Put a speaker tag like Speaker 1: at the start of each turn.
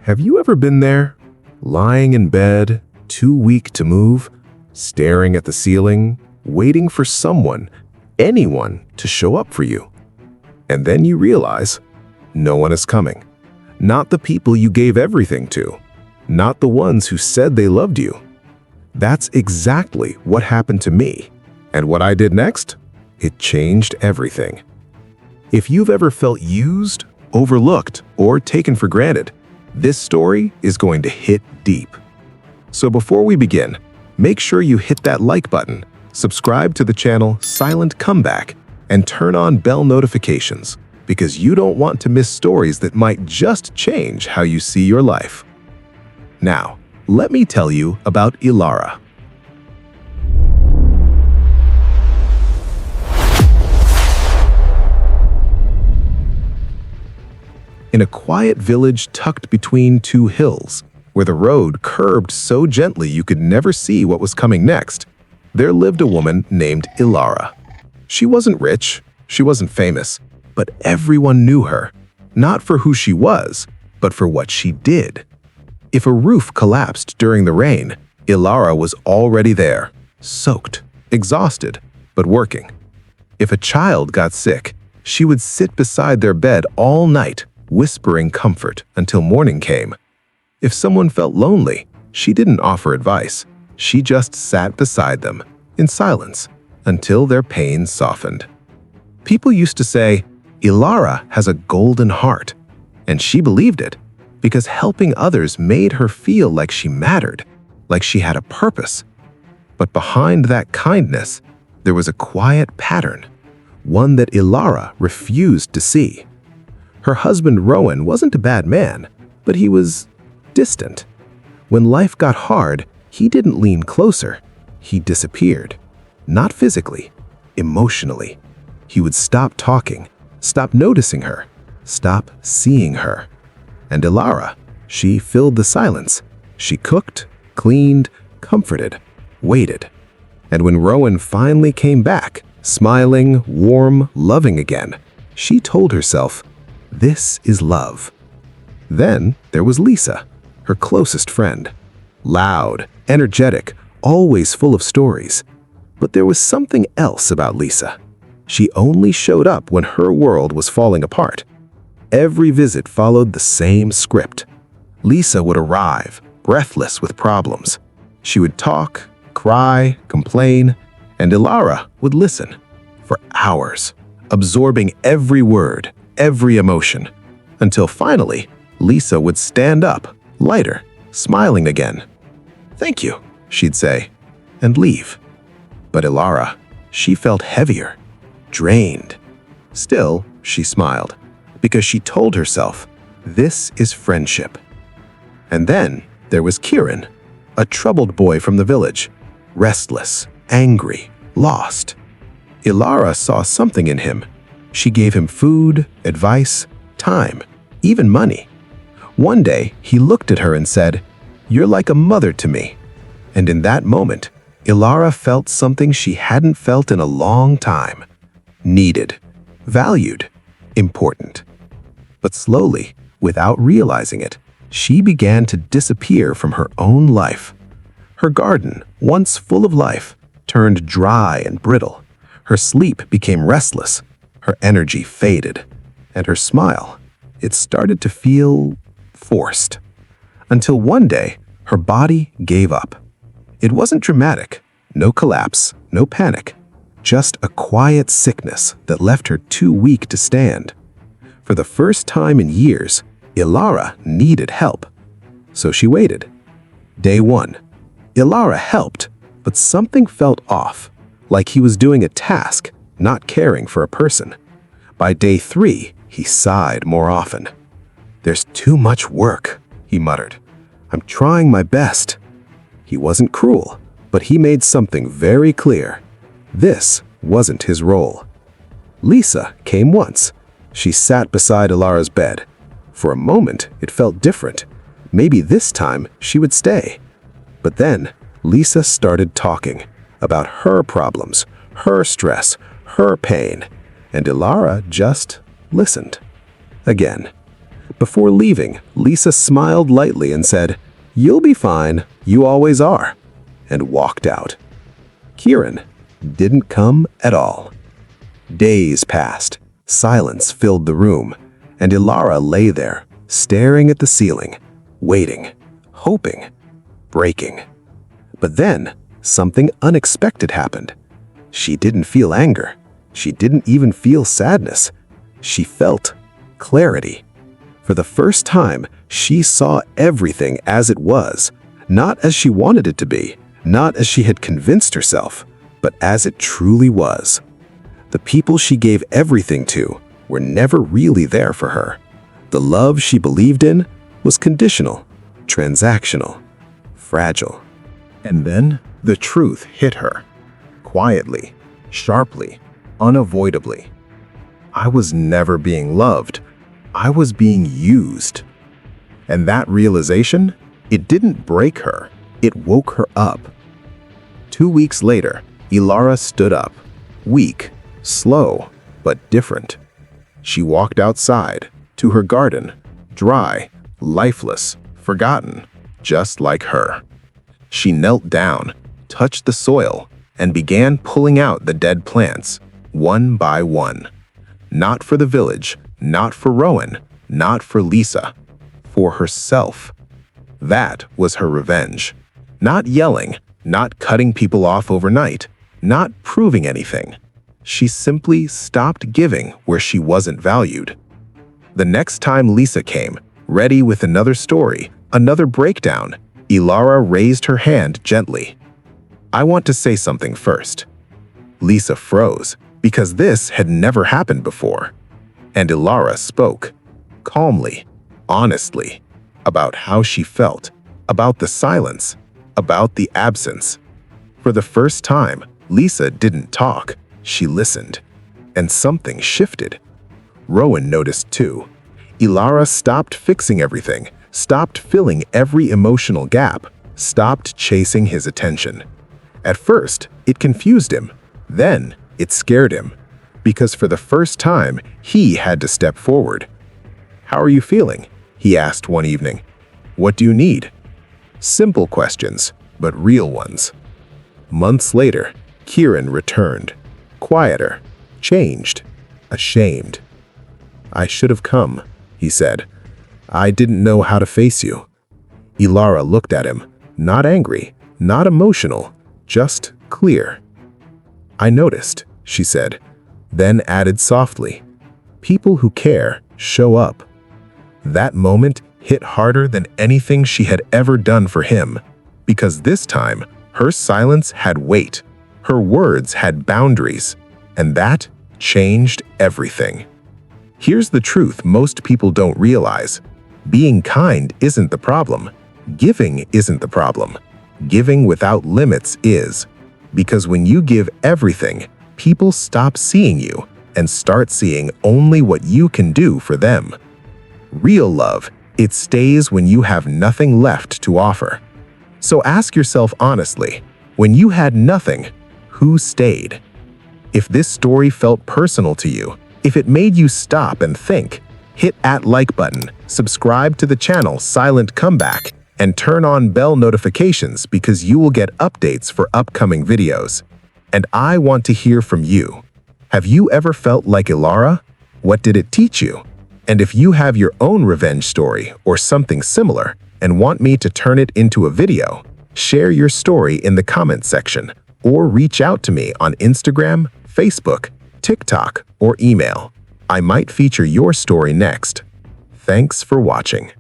Speaker 1: Have you ever been there, lying in bed, too weak to move, staring at the ceiling, waiting for someone, anyone, to show up for you? And then you realize no one is coming. Not the people you gave everything to. Not the ones who said they loved you. That's exactly what happened to me. And what I did next? It changed everything. If you've ever felt used, overlooked, or taken for granted, this story is going to hit deep. So before we begin, make sure you hit that like button, subscribe to the channel Silent Comeback, and turn on bell notifications, because you don't want to miss stories that might just change how you see your life. Now, let me tell you about Ilara. In a quiet village tucked between two hills, where the road curved so gently you could never see what was coming next, there lived a woman named Ilara. She wasn't rich, she wasn't famous, but everyone knew her, not for who she was, but for what she did. If a roof collapsed during the rain, Ilara was already there, soaked, exhausted, but working. If a child got sick, she would sit beside their bed all night, whispering comfort until morning came. If someone felt lonely, she didn't offer advice. She just sat beside them, in silence, until their pain softened. People used to say, Ilara has a golden heart, and she believed it, because helping others made her feel like she mattered, like she had a purpose. But behind that kindness, there was a quiet pattern, one that Ilara refused to see. Her husband Rowan wasn't a bad man, but he was distant. When life got hard, he didn't lean closer. He disappeared. Not physically, emotionally. He would stop talking, stop noticing her, stop seeing her. And Ilara, she filled the silence. She cooked, cleaned, comforted, waited. And when Rowan finally came back, smiling, warm, loving again, she told herself, "This is love." Then there was Lisa, her closest friend. Loud, energetic, always full of stories. But there was something else about Lisa. She only showed up when her world was falling apart. Every visit followed the same script. Lisa would arrive, breathless with problems. She would talk, cry, complain, and Ilara would listen for hours, absorbing every word, every emotion, until finally, Lisa would stand up, lighter, smiling again. "Thank you," she'd say, and leave. But Ilara, she felt heavier, drained. Still, she smiled, because she told herself, this is friendship. And then there was Kieran, a troubled boy from the village, restless, angry, lost. Ilara saw something in him. She gave him food, advice, time, even money. One day, he looked at her and said, "You're like a mother to me." And in that moment, Ilara felt something she hadn't felt in a long time. Needed, valued, important. But slowly, without realizing it, she began to disappear from her own life. Her garden, once full of life, turned dry and brittle. Her sleep became restless. Her energy faded, and her smile, it started to feel forced. Until one day, her body gave up. It wasn't dramatic, no collapse, no panic, just a quiet sickness that left her too weak to stand. For the first time in years, Ilara needed help. So she waited. Day 1. Ilara helped, but something felt off, like he was doing a task, not caring for a person. By day 3, he sighed more often. "There's too much work," he muttered. "I'm trying my best." He wasn't cruel, but he made something very clear. This wasn't his role. Lisa came once. She sat beside Ilara's bed. For a moment, it felt different. Maybe this time she would stay. But then, Lisa started talking about her problems, her stress, her pain, and Ilara just listened. Again. Before leaving, Lisa smiled lightly and said, "You'll be fine, you always are," and walked out. Kieran didn't come at all. Days passed, silence filled the room, and Ilara lay there, staring at the ceiling, waiting, hoping, breaking. But then, something unexpected happened. She didn't feel anger. She didn't even feel sadness. She felt clarity. For the first time, she saw everything as it was, not as she wanted it to be, not as she had convinced herself, but as it truly was. The people she gave everything to were never really there for her. The love she believed in was conditional, transactional, fragile. And then the truth hit her, quietly, sharply, unavoidably. I was never being loved. I was being used. And that realization, it didn't break her, it woke her up. 2 weeks later, Ilara stood up, weak, slow, but different. She walked outside, to her garden, dry, lifeless, forgotten, just like her. She knelt down, touched the soil, and began pulling out the dead plants, one by one. Not for the village, not for Rowan, not for Lisa, for herself. That was her revenge. Not yelling, not cutting people off overnight, not proving anything. She simply stopped giving where she wasn't valued. The next time Lisa came, ready with another story, another breakdown, Ilara raised her hand gently. "I want to say something first." Lisa froze, because this had never happened before. And Ilara spoke, calmly, honestly, about how she felt, about the silence, about the absence. For the first time, Lisa didn't talk, she listened. And something shifted. Rowan noticed too. Ilara stopped fixing everything, stopped filling every emotional gap, stopped chasing his attention. At first, it confused him. Then, it scared him. Because for the first time, he had to step forward. "How are you feeling?" he asked one evening. "What do you need?" Simple questions, but real ones. Months later, Kieran returned. Quieter, changed, ashamed. "I should have come," he said. "I didn't know how to face you." Ilara looked at him, not angry, not emotional, just clear. "I noticed," she said, then added softly, "People who care show up." That moment hit harder than anything she had ever done for him, because this time, her silence had weight, her words had boundaries, and that changed everything. Here's the truth most people don't realize. Being kind isn't the problem. Giving isn't the problem. Giving without limits is. Because when you give everything, people stop seeing you and start seeing only what you can do for them. Real love, it stays when you have nothing left to offer. So ask yourself honestly, when you had nothing, who stayed? If this story felt personal to you, if it made you stop and think, hit that like button, subscribe to the channel Silent Comeback, and turn on bell notifications because you will get updates for upcoming videos. And I want to hear from you. Have you ever felt like Ilara? What did it teach you? And if you have your own revenge story or something similar and want me to turn it into a video, share your story in the comment section or reach out to me on Instagram, Facebook, TikTok, or email. I might feature your story next. Thanks for watching.